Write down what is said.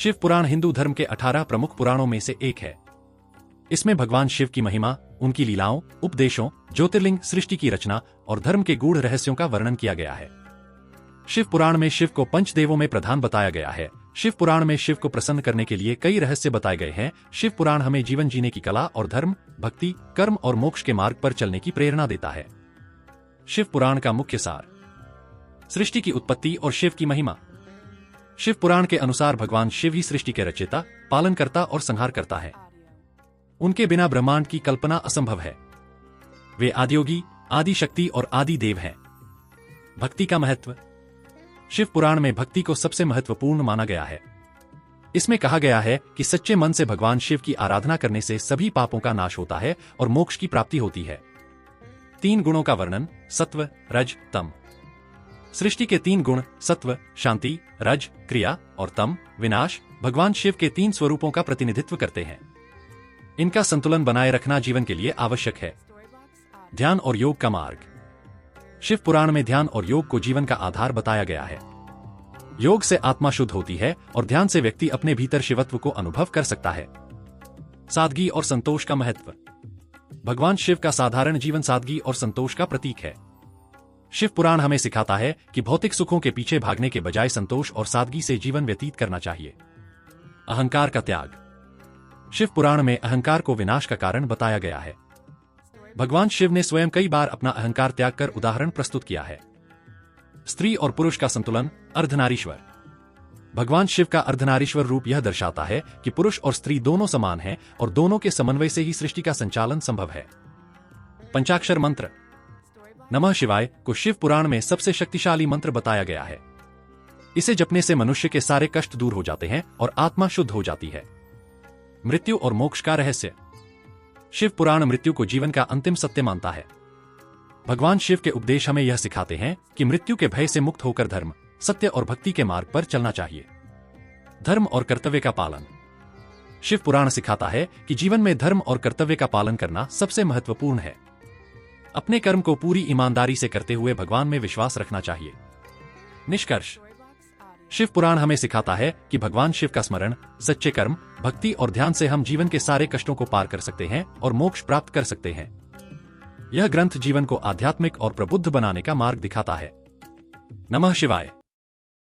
शिव पुराण हिंदू धर्म के 18 प्रमुख पुराणों में से एक है। इसमें भगवान शिव की महिमा, उनकी लीलाओं, उपदेशों, ज्योतिर्लिंग, सृष्टि की रचना और धर्म के गूढ़ रहस्यों का वर्णन किया गया है। शिव पुराण में शिव को पंचदेवों में प्रधान बताया गया है। शिव पुराण में शिव को प्रसन्न करने के लिए कई रहस्य बताए गए हैं। शिव पुराण हमें जीवन जीने की कला और धर्म, भक्ति, कर्म और मोक्ष के मार्ग पर चलने की प्रेरणा देता है। शिव पुराण का मुख्य सार: सृष्टि की उत्पत्ति और शिव की महिमा। शिव पुराण के अनुसार भगवान शिव ही सृष्टि के रचयिता, पालनकर्ता और संहार करता है। उनके बिना ब्रह्मांड की कल्पना असंभव है। वे आदियोगी, आदि शक्ति और आदि देव हैं। भक्ति का महत्व। शिव पुराण में भक्ति को सबसे महत्वपूर्ण माना गया है। इसमें कहा गया है कि सच्चे मन से भगवान शिव की आराधना करने से सभी पापों का नाश होता है और मोक्ष की प्राप्ति होती है। 3 गुणों का वर्णन: सत्व, रज, तम। सृष्टि के 3 गुण सत्व, शांति, रज, क्रिया और तम, विनाश, भगवान शिव के 3 स्वरूपों का प्रतिनिधित्व करते हैं। इनका संतुलन बनाए रखना जीवन के लिए आवश्यक है। ध्यान और योग का मार्ग। शिव पुराण में ध्यान और योग को जीवन का आधार बताया गया है। योग से आत्मा शुद्ध होती है और ध्यान से व्यक्ति अपने भीतर शिवत्व को अनुभव कर सकता है। सादगी और संतोष का महत्व। भगवान शिव का साधारण जीवन सादगी और संतोष का प्रतीक है। शिव पुराण हमें सिखाता है कि भौतिक सुखों के पीछे भागने के बजाय संतोष और सादगी से जीवन व्यतीत करना चाहिए। अहंकार का त्याग। शिव पुराण में अहंकार को विनाश का कारण बताया गया है। भगवान शिव ने स्वयं कई बार अपना अहंकार त्याग कर उदाहरण प्रस्तुत किया है। स्त्री और पुरुष का संतुलन, अर्धनारीश्वर। भगवान शिव का अर्धनारीश्वर रूप यह दर्शाता है कि पुरुष और स्त्री दोनों समान हैं और दोनों के समन्वय से ही सृष्टि का संचालन संभव है। पंचाक्षर मंत्र। नमः शिवाय को शिव पुराण में सबसे शक्तिशाली मंत्र बताया गया है। इसे जपने से मनुष्य के सारे कष्ट दूर हो जाते हैं और आत्मा शुद्ध हो जाती है। मृत्यु और मोक्ष का रहस्य। शिव पुराण मृत्यु को जीवन का अंतिम सत्य मानता है। भगवान शिव के उपदेश हमें यह सिखाते हैं कि मृत्यु के भय से मुक्त होकर धर्म, सत्य और भक्ति के मार्ग पर चलना चाहिए। धर्म और कर्तव्य का पालन। शिव पुराण सिखाता है कि जीवन में धर्म और कर्तव्य का पालन करना सबसे महत्वपूर्ण है। अपने कर्म को पूरी ईमानदारी से करते हुए भगवान में विश्वास रखना चाहिए। निष्कर्ष। शिव पुराण हमें सिखाता है कि भगवान शिव का स्मरण, सच्चे कर्म, भक्ति और ध्यान से हम जीवन के सारे कष्टों को पार कर सकते हैं और मोक्ष प्राप्त कर सकते हैं। यह ग्रंथ जीवन को आध्यात्मिक और प्रबुद्ध बनाने का मार्ग दिखाता है। नमः शिवाय।